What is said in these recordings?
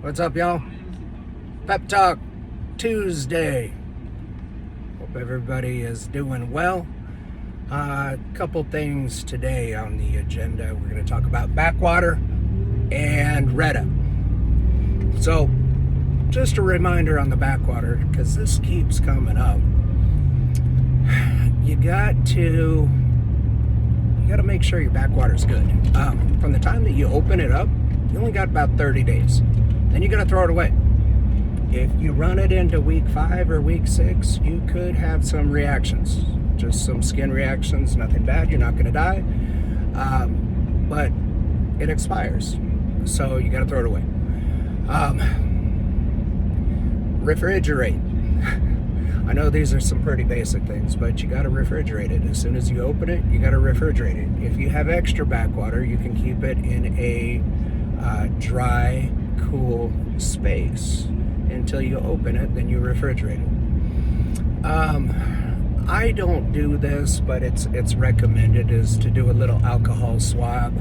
What's up, y'all? Pep Talk Tuesday. Hope everybody is doing well. A couple things today on the agenda. We're going to talk about backwater and Retta. So, just a reminder on the backwater, because this keeps coming up. You got to make sure your backwater's good. From the time that you open it up, you only got about 30 days. Then you got to throw it away. If you run it into week 5 or week 6, you could have some reactions. Just some skin reactions, nothing bad, you're not going to die. But it expires, so you got to throw it away. Refrigerate. I know these are some pretty basic things, but you got to refrigerate it. As soon as you open it, you got to refrigerate it. If you have extra backwater, you can keep it in a dry, cool space until you open it, then you refrigerate it. I don't do this, but it's recommended, is to do a little alcohol swab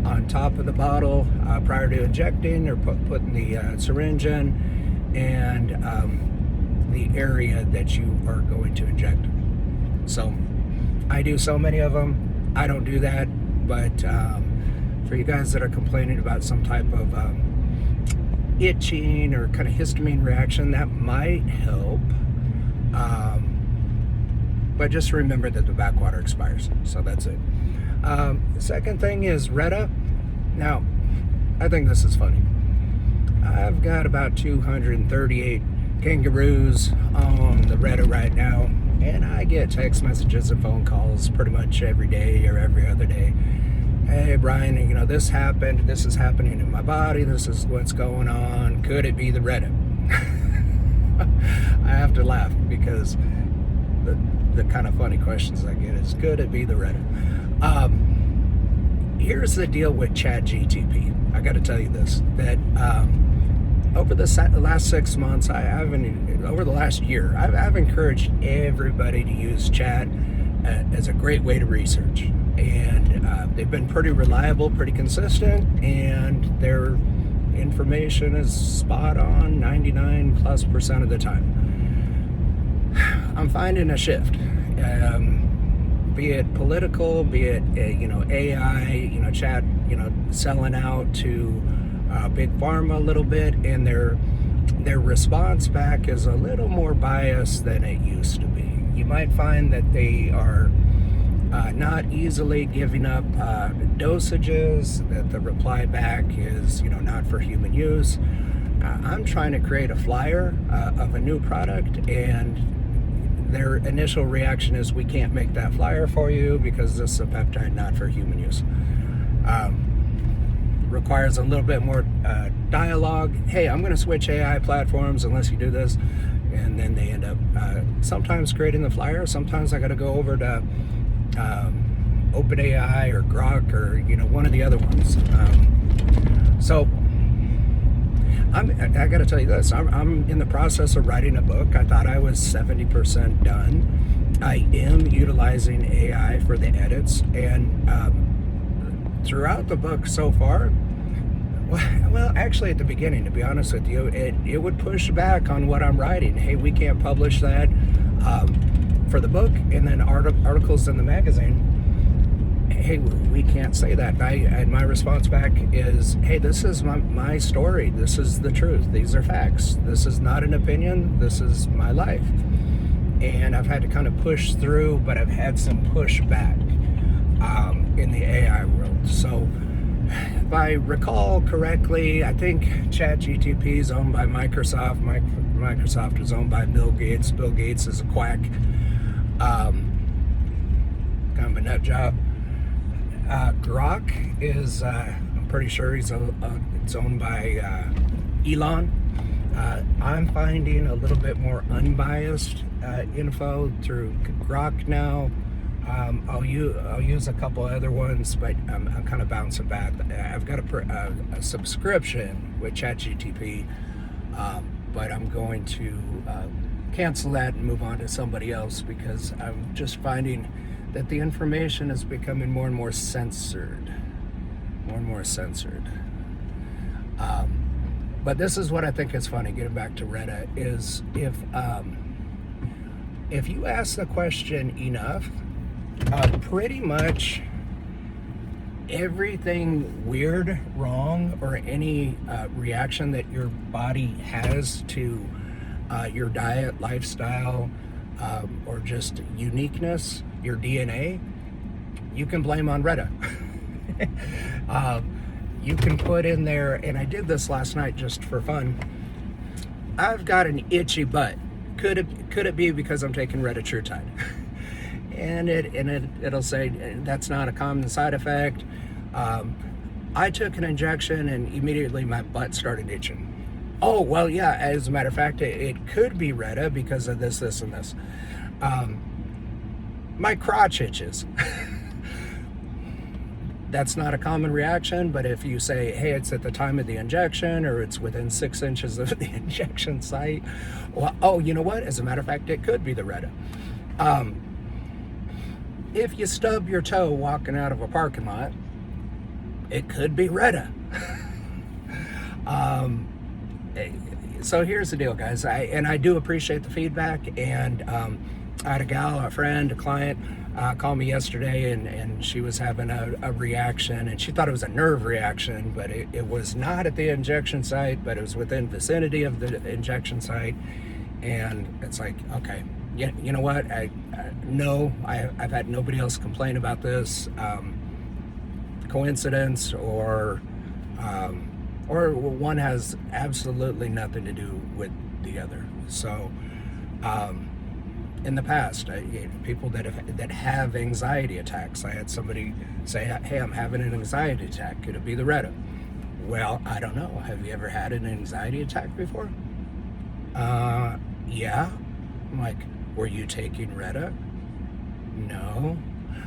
on top of the bottle prior to injecting or putting the syringe in, and the area that you are going to inject. So I do so many of them. I don't do that, but for you guys that are complaining about some type of itching or kind of histamine reaction, that might help. But just remember that the backwater expires. So that's it. The second thing is Retta. Now, I think this is funny. I've got about 238 kangaroos on the Retta right now, and I get text messages and phone calls pretty much every day or every other day. Hey Brian, this happened, this is happening in my body, this is what's going on, could it be the Retta? I have to laugh because the kind of funny questions I get is, could it be the Retta? Here's the deal with ChatGTP. I got to tell you this, that over the last 6 months, over the last year, I've encouraged everybody to use chat as a great way to research. And they've been pretty reliable, pretty consistent, and their information is spot on 99+% of the time. I'm finding a shift, be it political, be it AI, chat, selling out to big pharma a little bit, and their response back is a little more biased than it used to be. You might find that they are not easily giving up dosages, that the reply back is not for human use. I'm trying to create a flyer of a new product, and their initial reaction is, we can't make that flyer for you because this is a peptide not for human use. Requires a little bit more dialogue. Hey, I'm going to switch AI platforms unless you do this. And then they end up sometimes creating the flyer. Sometimes I got to go over to OpenAI or Grok or one of the other ones. So I got to tell you this. I'm in the process of writing a book. I thought I was 70% done. I am utilizing AI for the edits, and throughout the book so far, well, actually at the beginning, to be honest with you, it would push back on what I'm writing. Hey, we can't publish that for the book, and then articles in the magazine. Hey, we can't say that. And my response back is, hey, this is my story. This is the truth. These are facts. This is not an opinion. This is my life. And I've had to kind of push through, but I've had some pushback in the AI world. So if I recall correctly, I think ChatGTP is owned by Microsoft. Microsoft is owned by Bill Gates. Bill Gates is a quack. Kind of a nut job. Grok is, I'm pretty sure it's owned by Elon. I'm finding a little bit more unbiased info through Grok now. I'll use a couple other ones, but I'm kind of bouncing back. I've got a subscription with ChatGTP, but I'm going to cancel that and move on to somebody else, because I'm just finding that the information is becoming more and more censored. But this is what I think is funny, getting back to Retta, is if you ask the question enough, pretty much everything weird, wrong, or any reaction that your body has to your diet, lifestyle, or just uniqueness, your DNA, you can blame on Retta. You can put in there, and I did this last night just for fun. I've got an itchy butt. Could it be because I'm taking Retatrutide? and it'll say that's not a common side effect. I took an injection and immediately my butt started itching. Oh, well, yeah, as a matter of fact, it could be Retta because of this, and this. My crotch itches. That's not a common reaction, but if you say, hey, it's at the time of the injection or it's within 6 inches of the injection site, well, oh, you know what? As a matter of fact, it could be the Retta. If you stub your toe walking out of a parking lot, it could be Retta. So here's the deal, guys. I do appreciate the feedback, and I had a gal, a friend, a client, called me yesterday, and she was having a reaction, and she thought it was a nerve reaction, but it was not at the injection site, but it was within vicinity of the injection site. And it's like, okay, you know what? I've had nobody else complain about this. Coincidence, or one has absolutely nothing to do with the other. So in the past, people that have anxiety attacks, I had somebody say, hey, I'm having an anxiety attack, could it be the Retta? Well, I don't know. Have you ever had an anxiety attack before? Yeah. I'm like, were you taking Retta? No.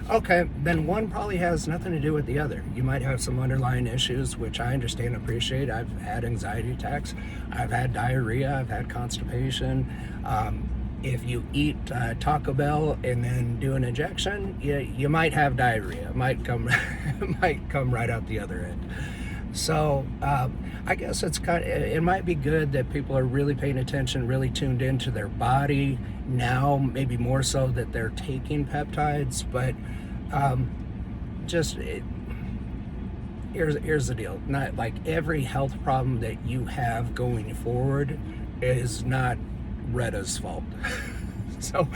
Okay, then one probably has nothing to do with the other. You might have some underlying issues, which I understand and appreciate. I've had anxiety attacks. I've had diarrhea. I've had constipation. If you eat Taco Bell and then do an injection, you might have diarrhea. It might come right out the other end. So I guess it might be good that people are really paying attention, really tuned into their body now, maybe more so that they're taking peptides. But here's the deal: not like every health problem that you have going forward is not Retta's fault. So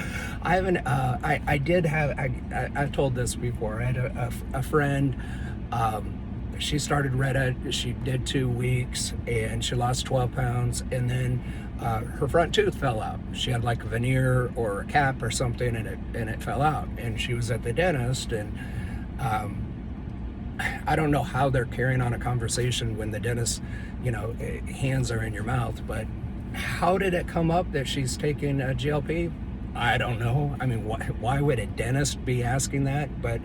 I haven't. I've told this before. I had a friend. She started Retta. She did 2 weeks and she lost 12 pounds. And then her front tooth fell out. She had like a veneer or a cap or something, and it fell out. And she was at the dentist, and I don't know how they're carrying on a conversation when the dentist, hands are in your mouth. But how did it come up that she's taking a GLP? I don't know. I mean, why would a dentist be asking that? But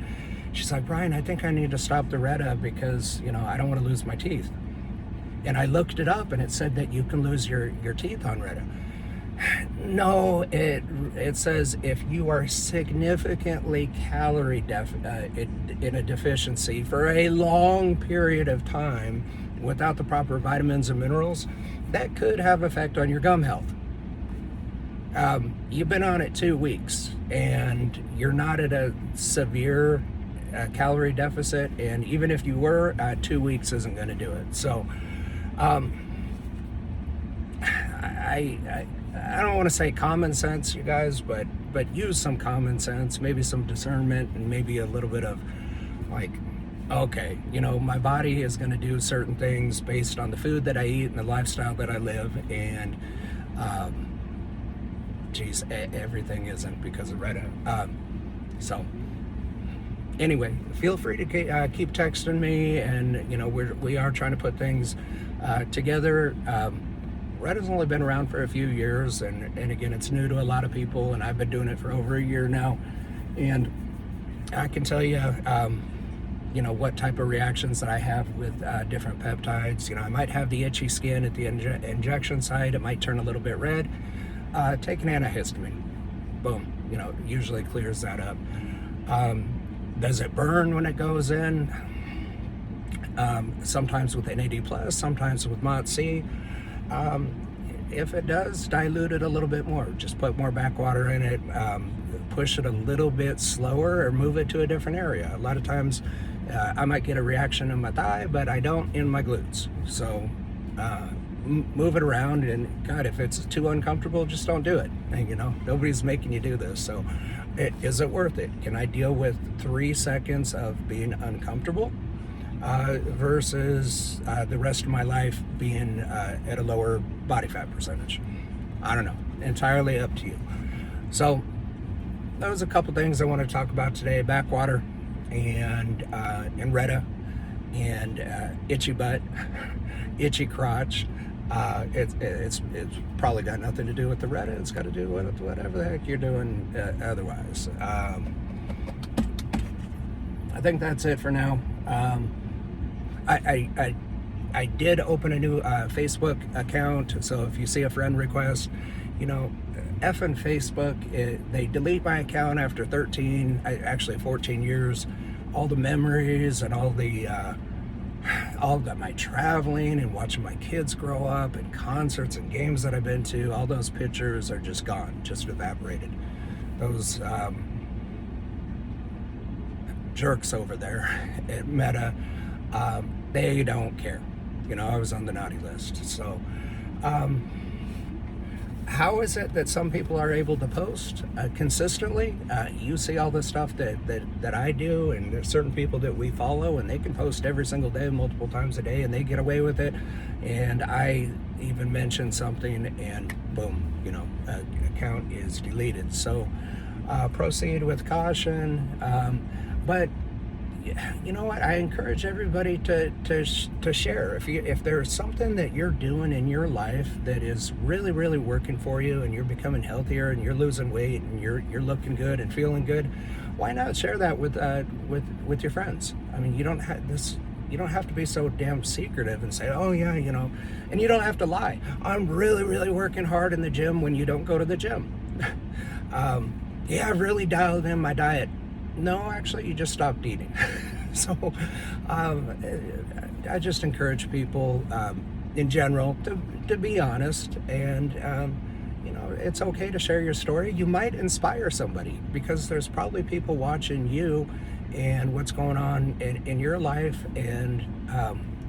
she's like, Brian, I think I need to stop the Retta because, I don't want to lose my teeth. And I looked it up, and it said that you can lose your teeth on Retta. No, it says if you are significantly calorie in a deficiency for a long period of time without the proper vitamins and minerals, that could have effect on your gum health. You've been on it 2 weeks, and you're not at a severe calorie deficit, and even if you were, 2 weeks isn't going to do it. So I don't want to say common sense, you guys, but use some common sense, maybe some discernment, and maybe a little bit of like, okay, my body is going to do certain things based on the food that I eat and the lifestyle that I live, and everything isn't because of Retta. So anyway, feel free to keep texting me, and we are trying to put things together. Retta's only been around for a few years, and again, it's new to a lot of people, and I've been doing it for over a year now, and I can tell you, what type of reactions that I have with different peptides. I might have the itchy skin at the injection site. It might turn a little bit red. Take an antihistamine. Boom. Usually clears that up. Does it burn when it goes in? sometimes with NAD+, sometimes with MOTS-c. If it does, dilute it a little bit more. Just put more backwater in it, push it a little bit slower, or move it to a different area. A lot of times I might get a reaction in my thigh, but I don't in my glutes. So move it around, and God, if it's too uncomfortable, just don't do it. And nobody's making you do this. So is it worth it? Can I deal with 3 seconds of being uncomfortable versus the rest of my life being at a lower body fat percentage? I don't know. Entirely up to you. So that was a couple things I want to talk about today: backwater and Retta and itchy butt, itchy crotch. It's probably got nothing to do with the Retta. It's got to do with whatever the heck you're doing otherwise. I think that's it for now. I did open a new Facebook account, so if you see a friend request, effing Facebook, they delete my account after 14 years. All the memories and all my traveling and watching my kids grow up and concerts and games that I've been to, all those pictures are just gone, just evaporated. Those jerks over there at Meta, they don't care. I was on the naughty list. So how is it that some people are able to post consistently? You see all the stuff that I do, and there's certain people that we follow, and they can post every single day, multiple times a day, and they get away with it. And I even mention something, and boom, account is deleted. So proceed with caution. But you know what? I encourage everybody to share. If there's something that you're doing in your life that is really, really working for you, and you're becoming healthier, and you're losing weight, and you're looking good and feeling good, why not share that with your friends? I mean, you don't have to be so damn secretive and say, oh yeah, and you don't have to lie. I'm really, really working hard in the gym when you don't go to the gym. Yeah, I've really dialed in my diet. No, actually, you just stopped eating. So I just encourage people in general to be honest, and it's okay to share your story. You might inspire somebody, because there's probably people watching you and what's going on in your life, and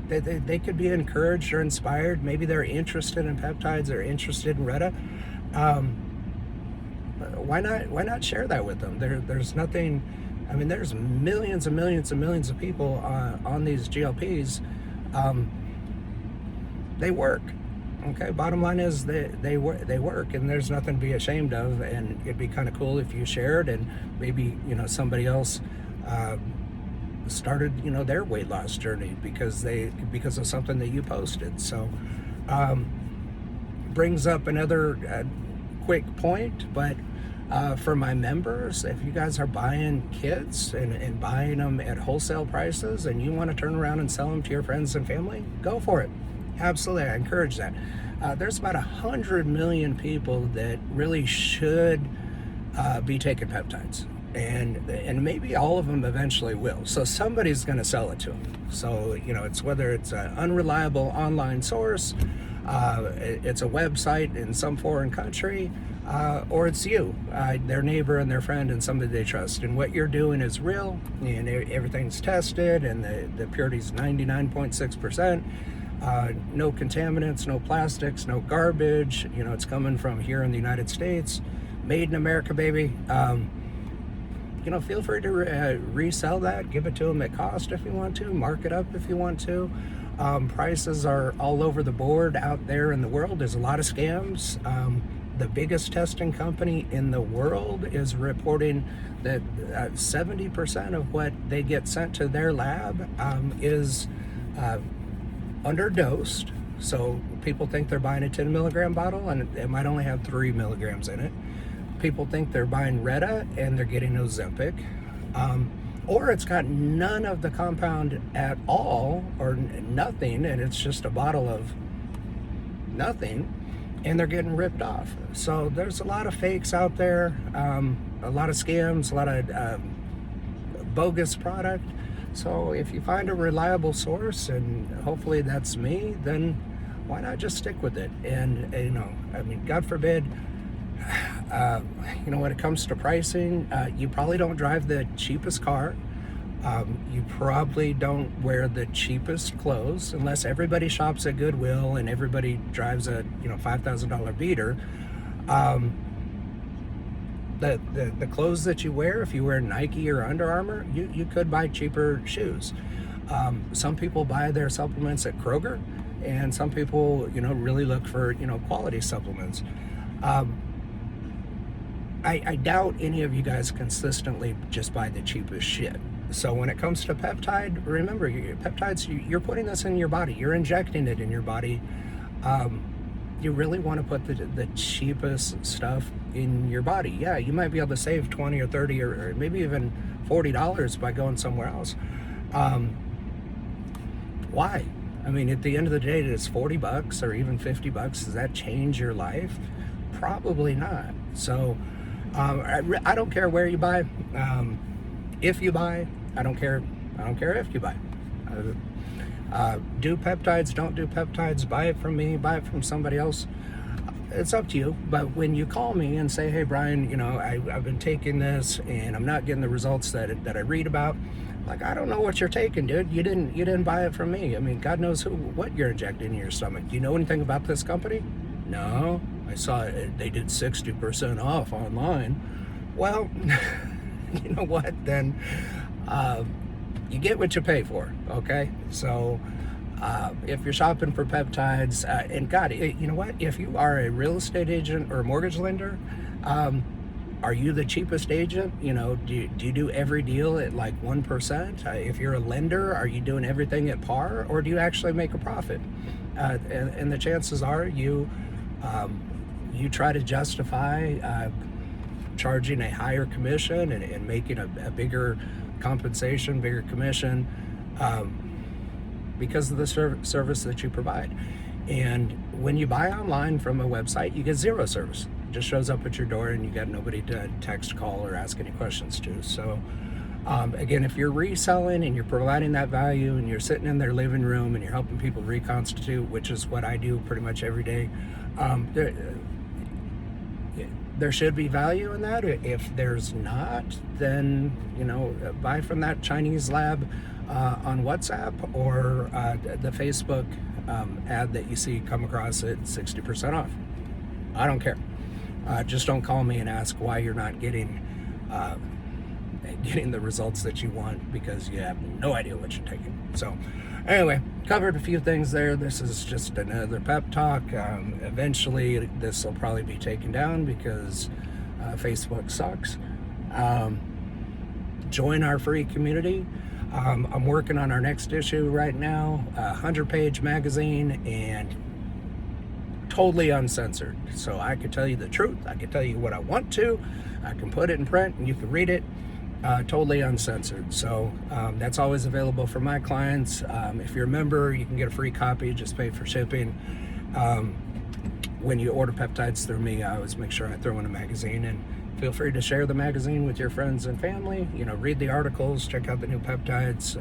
they could be encouraged or inspired. Maybe they're interested in peptides, they're interested in Retta. Why not share that with them? There's nothing. I mean, there's millions and millions and millions of people on these GLPs. They work. Okay. Bottom line is they work, and there's nothing to be ashamed of. And it'd be kind of cool if you shared, and maybe somebody else started their weight loss journey because of something that you posted. So brings up another quick point, but for my members, if you guys are buying kits and buying them at wholesale prices, and you want to turn around and sell them to your friends and family, go for it. Absolutely, I encourage that. There's about 100 million people that really should be taking peptides, and maybe all of them eventually will. So somebody's going to sell it to them. So it's whether it's an unreliable online source, it's a website in some foreign country, or it's you, their neighbor and their friend and somebody they trust. And what you're doing is real, and everything's tested, and the purity's 99.6%. No contaminants, no plastics, no garbage. It's coming from here in the United States, made in America, baby. Feel free to resell that, give it to them at cost if you want to, mark it up if you want to. Prices are all over the board out there in the world. There's a lot of scams. The biggest testing company in the world is reporting that 70% of what they get sent to their lab is underdosed. So people think they're buying a 10 milligram bottle, and it might only have 3 milligrams in it. People think they're buying Retta, and they're getting Ozempic. Or it's got none of the compound at all, or nothing, and it's just a bottle of nothing, and they're getting ripped off. So there's a lot of fakes out there, a lot of scams, a lot of bogus product. So if you find a reliable source, and hopefully that's me, then why not just stick with it? And I mean, God forbid, when it comes to pricing, you probably don't drive the cheapest car. You probably don't wear the cheapest clothes unless everybody shops at Goodwill and everybody drives a $5,000 beater. The clothes that you wear, if you wear Nike or Under Armour, you could buy cheaper shoes. Some people buy their supplements at Kroger, and some people really look for quality supplements. I doubt any of you guys consistently just buy the cheapest shit. So when it comes to peptide, remember, peptides, you're putting this in your body. You're injecting it in your body. You really want to put the cheapest stuff in your body. Yeah, you might be able to save 20 or 30 or maybe even $40 by going somewhere else. Why? I mean, at the end of the day, it's $40 or even $50. Does that change your life? Probably not. So I don't care where you buy. If you buy, I don't care if you buy. Do peptides, don't do peptides, buy it from me, buy it from somebody else. It's up to you. But when you call me and say, hey Brian, I've been taking this and I'm not getting the results that I read about, like, I don't know what you're taking, dude. You didn't buy it from me. I mean, God knows what you're injecting in your stomach. Do you know anything about this company? No. I saw they did 60% off online. Well, you know what, then you get what you pay for, okay? So if you're shopping for peptides, and God, you know what, if you are a real estate agent or a mortgage lender, are you the cheapest agent? Do you do every deal at like 1%? If you're a lender, are you doing everything at par, or do you actually make a profit? And the chances are you try to justify charging a higher commission and making a bigger compensation, bigger commission, because of the service that you provide. And when you buy online from a website, you get zero service. It just shows up at your door and you got nobody to text, call, or ask any questions to. So again, if you're reselling and you're providing that value and you're sitting in their living room and you're helping people reconstitute, which is what I do pretty much every day, there should be value in that. If there's not, then buy from that Chinese lab on WhatsApp, or the Facebook ad that you see come across at 60% off. I don't care. Just don't call me and ask why you're not getting the results that you want, because you have no idea what you're taking. So anyway, covered a few things there. This is just another pep talk. Eventually this will probably be taken down because Facebook sucks. Join our free community. I'm working on our next issue right now, a 100-page magazine, and totally uncensored. So I can tell you the truth. I can tell you what I want to. I can put it in print and you can read it. Totally uncensored. So that's always available for my clients. If you're a member, you can get a free copy. Just pay for shipping. When you order peptides through me, I always make sure I throw in a magazine, and feel free to share the magazine with your friends and family. Read the articles, check out the new peptides.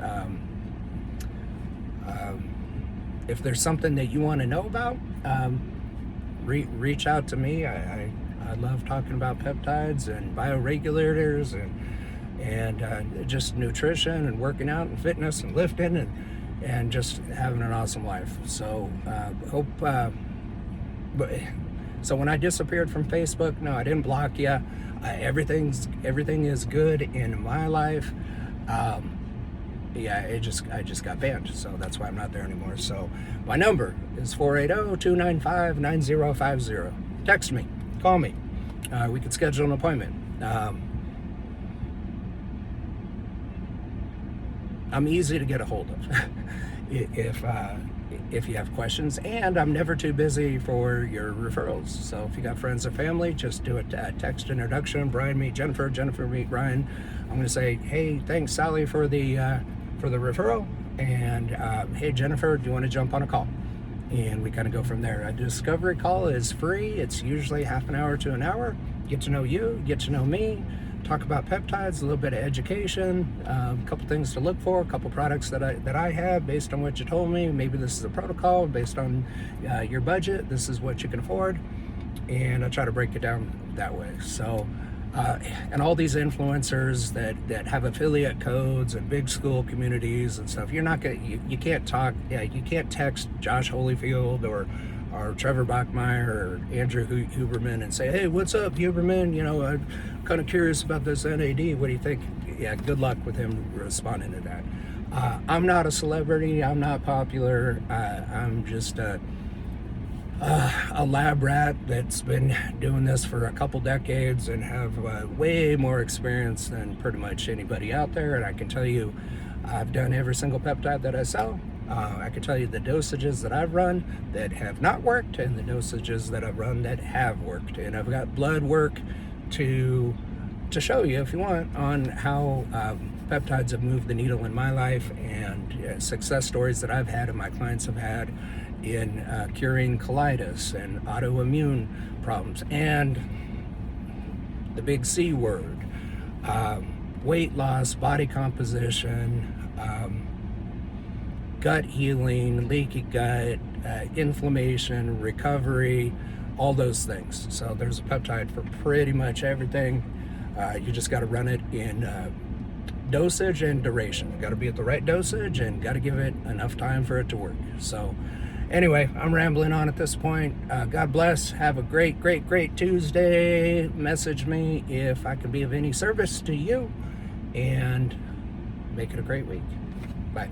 If there's something that you want to know about, reach out to me. I love talking about peptides and bioregulators and just nutrition and working out and fitness and lifting and just having an awesome life. So so when I disappeared from Facebook, no, I didn't block you. Everything is good in my life. I just got banned, so that's why I'm not there anymore. So my number is 480-295-9050. Text me, call me. We can schedule an appointment. I'm easy to get a hold of if you have questions, and I'm never too busy for your referrals. So if you got friends or family, just do a text introduction. Brian meet Jennifer, Jennifer meet Brian. I'm going to say, hey, thanks Sally for the referral, and hey Jennifer, do you want to jump on a call? And we kind of go from there. A discovery call is free. It's usually half an hour to an hour. Get to know you, get to know me, talk about peptides, a little bit of education, a couple things to look for, a couple products that I have based on what you told me. Maybe this is a protocol based on your budget. This is what you can afford, and I try to break it down that way. So. And all these influencers that have affiliate codes and big school communities and stuff, you're not gonna, you can't talk, you can't text Josh Holyfield or Trevor Bachmeyer or Andrew Huberman and say, hey, what's up, Huberman? You know, I'm kind of curious about this NAD. What do you think? Yeah, good luck with him responding to that. I'm not a celebrity. I'm not popular. I'm just a lab rat that's been doing this for a couple decades and have way more experience than pretty much anybody out there. And I can tell you, I've done every single peptide that I sell. I can tell you the dosages that I've run that have not worked and the dosages that I've run that have worked. And I've got blood work to show you, if you want, on how peptides have moved the needle in my life, and success stories that I've had and my clients have had in curing colitis and autoimmune problems, and the big C word, weight loss, body composition, gut healing, leaky gut, inflammation, recovery, all those things. So there's a peptide for pretty much everything. You just got to run it in dosage and duration. Got to be at the right dosage and got to give it enough time for it to work. So anyway, I'm rambling on at this point. God bless. Have a great Tuesday. Message me if I can be of any service to you, and make it a great week. Bye.